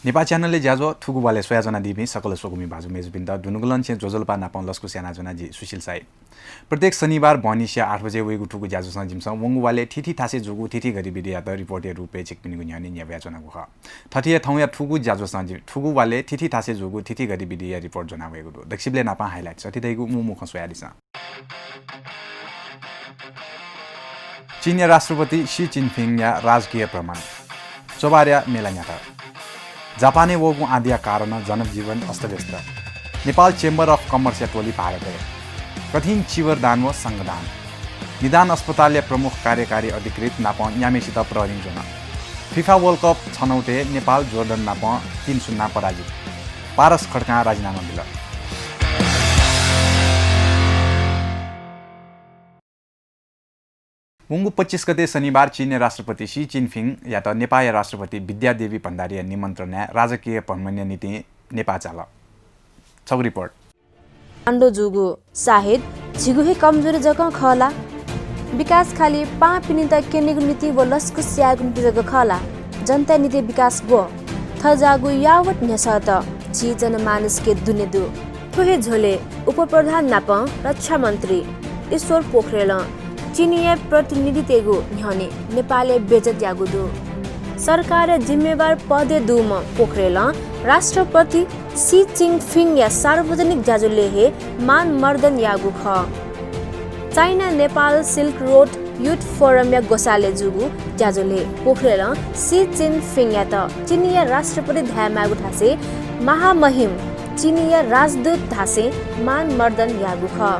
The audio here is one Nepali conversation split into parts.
नेपा च्यानलले ज्याजो थुगु वाले सोयाजना दिबी सकल सोगुमी बाजु मेजबिन्द दुनुगुलन छे जोजलपा नापन लस्कु स्याना जना जी सुशील साई प्रत्येक शनिबार भनिसिया 8 बजे वेगु ठुगु ज्याजो सँग जिमसा वंगु वाले ठिठी थासे जुगु ठिठी गरी बिडिया त रिपोर्टे रुपे चेकपिनि गुन्यानी न्याव्या जना गुख थथिया थौया ठुगु ज्याजो सँग जिम ठुगु वाले ठिठी थासे जुगु ठिठी गरी बिडिया रिपोर्ट जना वेगु दक्षिबले नापा हाइलाइट सति दैगु मुमु खसोया दिसा चीनिया राष्ट्रपति शी जिनपिङ या राजकीय प्रमाण चोबार्या मेलान्याटा जापानी वगु आदिया कारण जनजीवन अस्तव्यस्त नेपाल चेम्बर अफ कमर्स या टोली भारत कठिन चिवर दान व संगदान निदान अस्पताल प्रमुख कार्यकारी अधिकृत नाप यामेसित प्रहरी जोन फिफा वर्ल्ड कप छनौटे नेपाल जोर्डन नाप 3-0 पराजित पारस खड्का राजीनामा दिल मुंगु 25 गते शनिबार चीनिया राष्ट्रपति शी जिनपिङ या त नेपाली राष्ट्रपति विद्यादेवी भण्डारी निमन्त्रण राजकीय भ्रमण नीति नेपा चाल छौ रिपोर्ट अंडो जुगु साहिद झिगुहे कमजोरी जगह खला विकास खाली पा पिनित केनेगु नीति व लस्कु स्यागु नीति जगह खला जनता नीति विकास गो थजागु यावत न्यासत जी जनमानस के दुनेदु थोहे झोले उप प्रधान नाप रक्षा मन्त्री ईश्वर पोखरेल चीनिया प्रतिनिधि तेगु न्हने नेपालले बेजत यागुदु सरकार जिम्मेवार पदे दुम पोखरेल राष्ट्रपति शी जिनपिङ या सार्वजनिक जाजुले हे मान मर्दन यागु ख China Nepal silk road youth forum या गोसाले जुगु जाजुले पोखरेल शी जिनपिङ या त चीनिया राष्ट्रपति धामागु ठासे महामहिम चीनिया राजदूत ठासे मान मर्दन यागु ख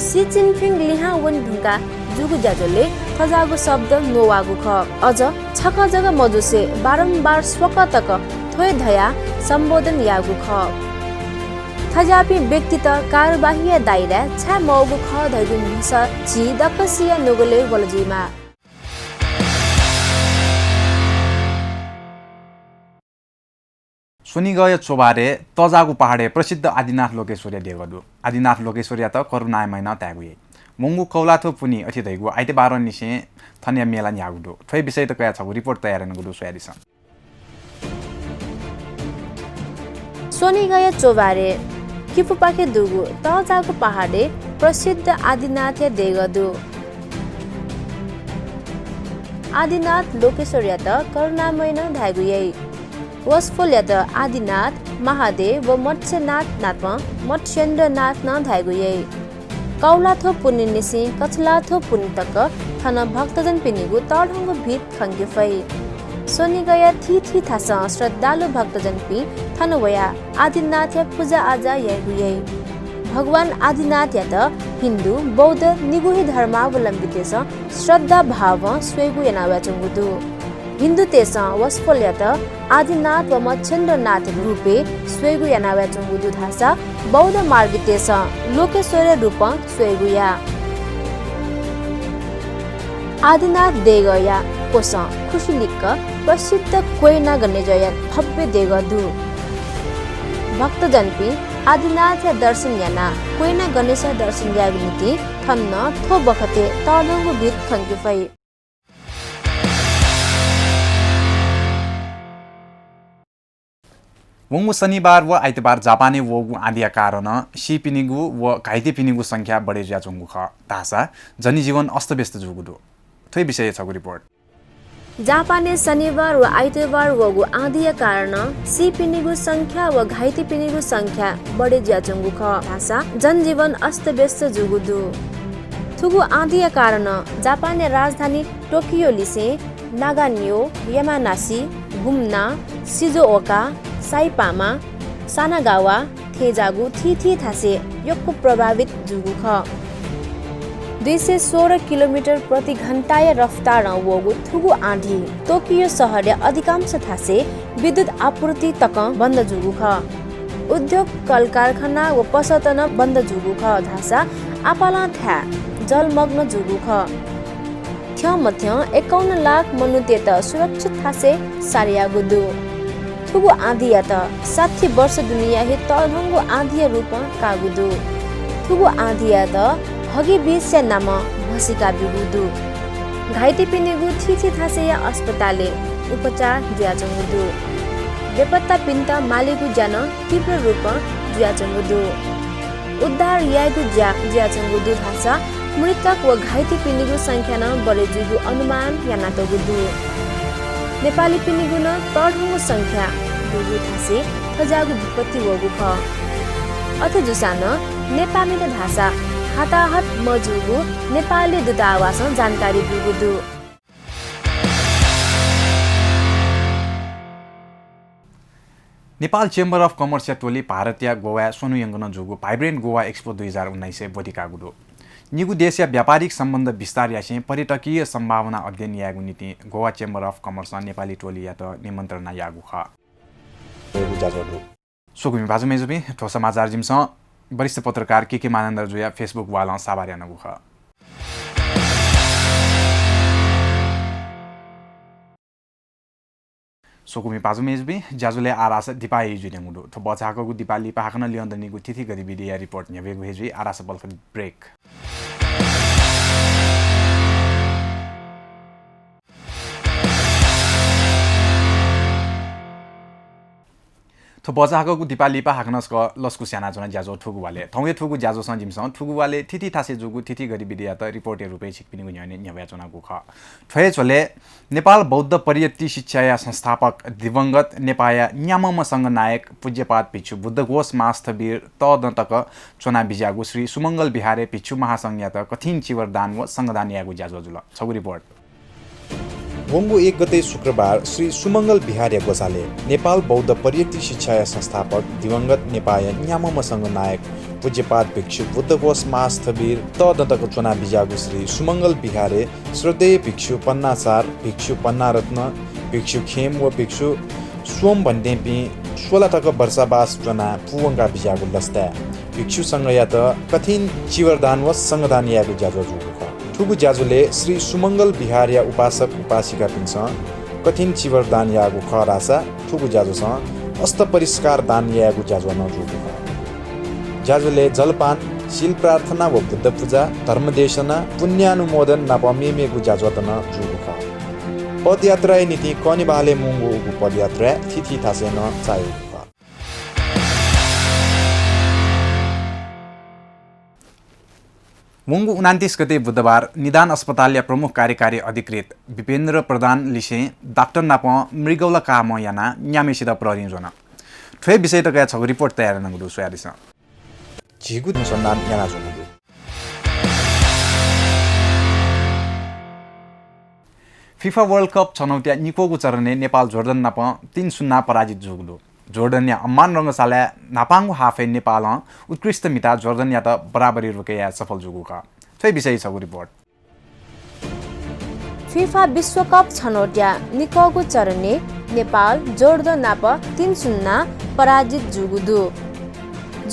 शी जिनपिङ लिहा वन ढुङ्गा जुगु ज्याजोले खजागु शब्द नोवागु ख अझ छक जग मजुसे बारम्बार स्वकतक थोय धया सम्बोधन यागु ख थजापि व्यक्ति त कारबाही दायरा छा मौगु ख धैगु मिस जी दकसिया नोगले वलजीमा सुनिगय चोबारे तजागु पहाडे प्रसिद्ध आदिनाथ लोकेश्वरी देगदु आदिनाथ लोकेश्वरी त करुणाय महिना त्यागुए मुंगु कौलाथो पुनी अथि दैगु आइते 12 निसे थन्या मेला न्यागुदु थै विषय त कया छ रिपोर्ट तयार नगुदु सोयादिस सुनिगय चोबारे किफुपाके दुगु तजागु पहाडे प्रसिद्ध आदिनाथ देगदु आदिनाथ लोकेश्वरी त करुणाय महिना धागुए वसफोल्या त आदिनाथ महादेव व मत्स्यनाथ नाथमा मत्स्येन्द्रनाथ न धाइगुए कौलाथो पुनि निसी कछलाथो पुनि तक थन भक्तजन पिनिगु तढंगु भित खंगे फै सोनि गया थी थास श्रद्धालु भक्तजन पि थन वया आदिनाथ या पूजा आजा यागुए भगवान आदिनाथ या त हिन्दू बौद्ध निगुही धर्मावलम्बी श्रद्धा भाव स्वेगु यनावा चंगुदु हिन्दू तेसा वसफोल्या त आदिनाथ व मच्छेन्द्रनाथ रूपे स्वेगु यानावा चंगुदु धासा बौद्ध मार्ग तेसा लोकेश्वर रूप स्वेगुया आदिनाथ देगया कोस खुशिलिक्क प्रसिद्ध कोइना गन्ने जय भव्य देगदु भक्तजनपि आदिनाथ या दर्शन याना कोइना गणेश दर्शन यागुनिति थन्न थो बखते तडंगु भित खंके फै वंगु शनिबार व आइतबार जापानी वगु आदिया कारण शी पिनिगु व घाइते पिनिगु संख्या बढे ज्याचुंगु ख तासा जनजीवन अस्तव्यस्त जुगुदु थै विषय छ रिपोर्ट जापानी शनिबार व आइतबार वगु आदिया कारण शी पिनिगु संख्या व घाइते पिनिगु संख्या बढे ज्याचुंगु ख तासा जनजीवन अस्तव्यस्त जुगुदु थुगु आदिया कारण जापानी राजधानी टोकियो लिसे नागान्यो यामानासी गुम्ना शिजुओका साइपामा सानागावा थेजागु थी थासे योक्कु प्रभावित जुगु ख 216 किलोमिटर प्रति घण्टा रफ्तार वगु थुगु आँधी टोकियो शहर अधिकांश थासे विद्युत आपूर्ति तक बन्द जुगु ख उद्योग कल कारखाना व पसतन बन्द जुगु ख धासा आपाला थ्या जलमग्न जुगु ख थ्य मध्य 51 लाख मनुते त सुरक्षित थासे सारियागु दु थुगु आँधिया त 60 वर्ष दुनिया हे तडंगु आँधिया रूप कागुदु थुगु आँधिया त हगी बीस नाम भसिका बिगुदु घाइते पिनेगु थी थासे या अस्पताले उपचार दिया जंगुदु बेपत्ता पिन्ता मालेगु ज्यान तीव्र रूपमा ज्याचंगु दु उद्धार यागु ज्याचंगु दु थासा मृतक व घाइते पिनिगु संख्या न बढे जुगु अनुमान याना तगु दु नेपाली पिनिगु न तडहु संख्या दुगु थासे थजागु विपत्ति वगु ख अथ जुसान नेपाली न भाषा हताहत मजुगु नेपाली दूतावास जानकारी दुगु दु नेपाल चेम्बर अफ कमर्स टोली भारतीय गोवा सोनुयङ्गन जुगु भाइब्रेन्ट गोवा एक्सपो 2019 बोधिकागुदो निगु देशीय व्यापारिक सम्बन्ध विस्तार यासे पर्यटकीय सम्भावना अध्ययन यागु नीति Goa chamber of commerce Nepali टोली यात निमन्त्रणा यागु ख सोकुमी बाजु मेजुबी ठो समाचार जिमस वरिष्ठ पत्रकार के मानन्दर जुया फेसबुक वाला साबार्या नगु ख सोकुमी पाजु मेजबी जाजुले आरास दिपाई जुनेमुडो थो बचाको दिपाली पाखन लियन्दनीगु तिथि गतिविधि या रिपोर्ट न्यवेगु हेजु आरास बल्ख ब्रेक थो बचाको दिपाली पाखनस क लस्कु स्याना जना ज्याजो थुगु वाले थौए थुगु ज्याजो स जिमस थुगु वाले तिथि थासे जुगु तिथि गतिविधि या त रिपोर्ट रुपे छिकपिनिगु न्याने न्यव्या जनागु ख थ्वे छोले नेपाल बौद्ध पर्यटन शिक्षा या संस्थापक दिवंगत नेपाया न्यामम संघ नायक पूज्यपाद भिक्षु बुद्धघोष मास्थवीर तदन्तक चोना बिजागु श्री सुमंगल बिहारे भिक्षु महासंघ या त कठिन चिवरदान व संघदान यागु ज्याजो जुल छगु रिपोर्ट वंगु 1 गते शुक्रबार श्री सुमंगल बिहारे गोसाले नेपाल बौद्ध पर्यटन शिक्षा संस्थापक दिवंगत नेपाया न्यामम संघ नायक पूज्यपाद भिक्षु बुद्धघोष मास्थवीर तदन्तक चुना बिजागु श्री सुमंगल बिहारे श्रद्धेय भिक्षु पन्नासार भिक्षु पन्नारत्न भिक्षु खेम व भिक्षु सोम भन्देपी 16 तक वर्षावास चुना पुवंगा बिजागु लस्ता भिक्षु संघ या त कठिन चिवरदान व संघदान यागु ज्याजो जुगु ठुगु ज्याजुले श्री सुमंगल बिहारिया उपासक उपासिका पिन्छ कठिन चिवरदान यागु खरासा ठुगु ज्याजुसँग अस्त परिष्कार दान यागु ज्याजु नजुगु ज्याजुले जलपान शील प्रार्थना व बुद्ध पूजा धर्मदेशना पुण्यानुमोदन नपमेमेगु ज्याजुतन जुगु ख पदयात्रा नीति कनिबाले मुंगु पदयात्रा तिथि थासेन चाहे मुंगु 29 गते बुधबार निदान अस्पताल या प्रमुख कार्यकारी अधिकृत विपेन्द्र प्रधान लिसे डाक्टर नाप मृगौला काम याना न्यामेसित प्रहरी जोना ठ्वे विषय त गया छ रिपोर्ट तयार नगुदु सोयारिस झिगु अनुसन्धान याना जोगु फिफा वर्ल्ड कप छनौट्या निकोगु चरणे नेपाल जोर्डन नाप 3-0 पराजित जुगुदु जोर्डन या अम्मान रंगशाला नापांगु हाफे नेपाल उत्कृष्ट मिता जोर्डन या त बराबरी रोके या सफल जुगु का थै विषय छगु रिपोर्ट फिफा विश्व कप छनौट्या निकोगु चरणे नेपाल जोर्डन नाप 3-0 पराजित जुगुदु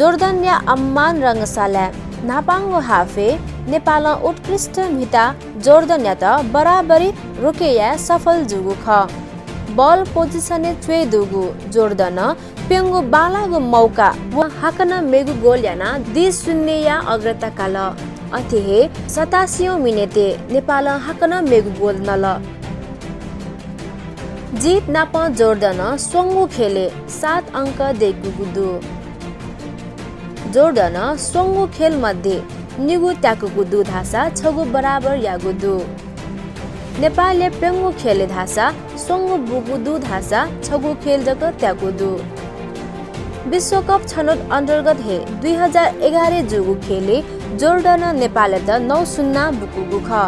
जोर्डन या अम्मान रंगशाला नापांगु हाफे नेपाल उत्कृष्ट मिता जोर्डन या त बराबरी रोके या सफल जुगु ख बल पोजिसने चुए दुगु जोर्डन पेंगु बालागु मौका व हाकन मेगु गोल याना 2-0 या अग्रता काल अथिहे 87 मिनेटे नेपाल हाकन मेगु गोल नल जीत नाप जोर्डन सोंगु खेले 7 अंक देगुगुदु जोर्डन सोंगु खेल मध्ये निगु त्याकुगु दु धासा छगु बराबर यागुदु नेपालले पेंगु खेले धासा सोंगु बुगुदु धासा छगु खेल जक त्यागुदु विश्वकप छनौट अन्तर्गत हे 2011 जुगु खेले जोर्डन नेपालले त 9-0 बुकुगु ख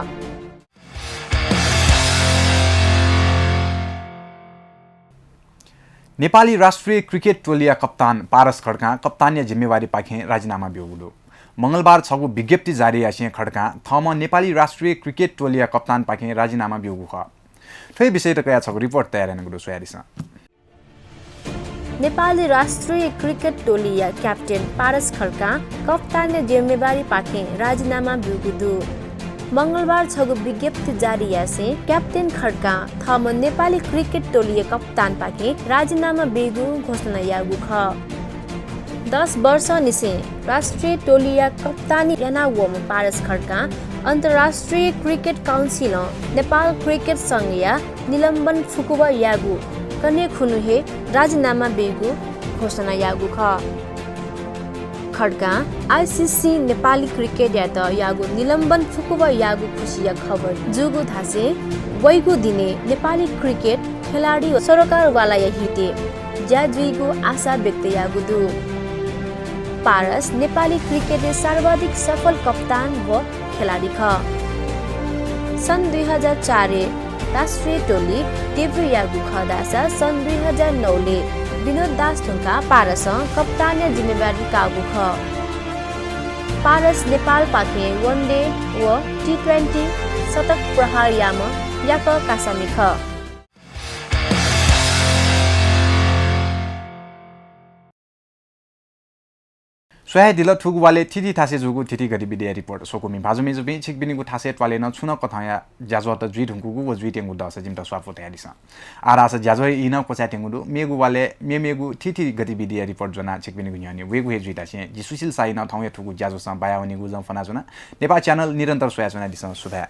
नेपाली राष्ट्रिय क्रिकेट टोलिया कप्तान पारस खड्का कप्तानीय जिम्मेवारी पाखे राजीनामा बिउगुदु मंगलबार छगु विज्ञप्ति जारी यासिए खड्का थम नेपाली राष्ट्रिय क्रिकेट टोलिया कप्तान पाखे राजीनामा बिउगु ख थै विषय त कया छगु रिपोर्ट तयार नगुदु सोयारिस नेपाली राष्ट्रिय क्रिकेट टोलिया क्याप्टेन पारस खड्का कप्तानीय जिम्मेवारी पाखे राजीनामा बिउगुदु मंगलबार छगु विज्ञप्ति जारी यासे क्याप्टेन खड्का थम नेपाली क्रिकेट टोलिया कप्तान पाखे राजीनामा बिगु घोषणा यागु ख 10 वर्ष निसे राष्ट्रिय टोलिया कप्तानी याना वम पारस खड्का अन्तर्राष्ट्रिय क्रिकेट काउन्सिल नेपाल क्रिकेट संघ या निलम्बन फुकुवा यागु कने खुनुहे राजीनामा बेगु घोषणा यागु ख खड्का आईसीसी नेपाली क्रिकेट या त यागु निलम्बन फुकुवा यागु खुसिया खबर जुगु थासे वैगु दिने नेपाली क्रिकेट खेलाडी सरकारवाला या हिते ज्याजुइगु आशा व्यक्त यागु दु पारस नेपाली क्रिकेटले सर्वाधिक सफल कप्तान व खेलाडी ख सन् 2004 राष्ट्रिय टोली टेब्रु यागु खदासा सन् 2009 ले विनोद दास ढुङ्गा पारस कप्तान जिम्मेवारी कागु ख पारस नेपाल पाखे वनडे व T20 शतक प्रहार याम याक कासामी ख सोहे दिल थुगु वाले थिथि थासे जुगु थिथि गतिविधि रिपोर्ट सोकुमी भाजुमी जुबि छिकबिनिगु थासे ट्वाले न छुन कथया ज्याजो त जुइ ढुङ्कुगु व जुइ टेंगु दस जिम त स्वाफो तयारिस आरास ज्याजो इन कोचा टेंगु मेगु वाले मेगु थिथि गतिविधि रिपोर्ट जना छिकबिनिगु न्यानि वेगु हे जुइ तासे जि सुशील साइ न थौया थुगु ज्याजो स बायावनिगु जम फना जुना नेपाल च्यानल निरन्तर सोया जुना दिस सुधा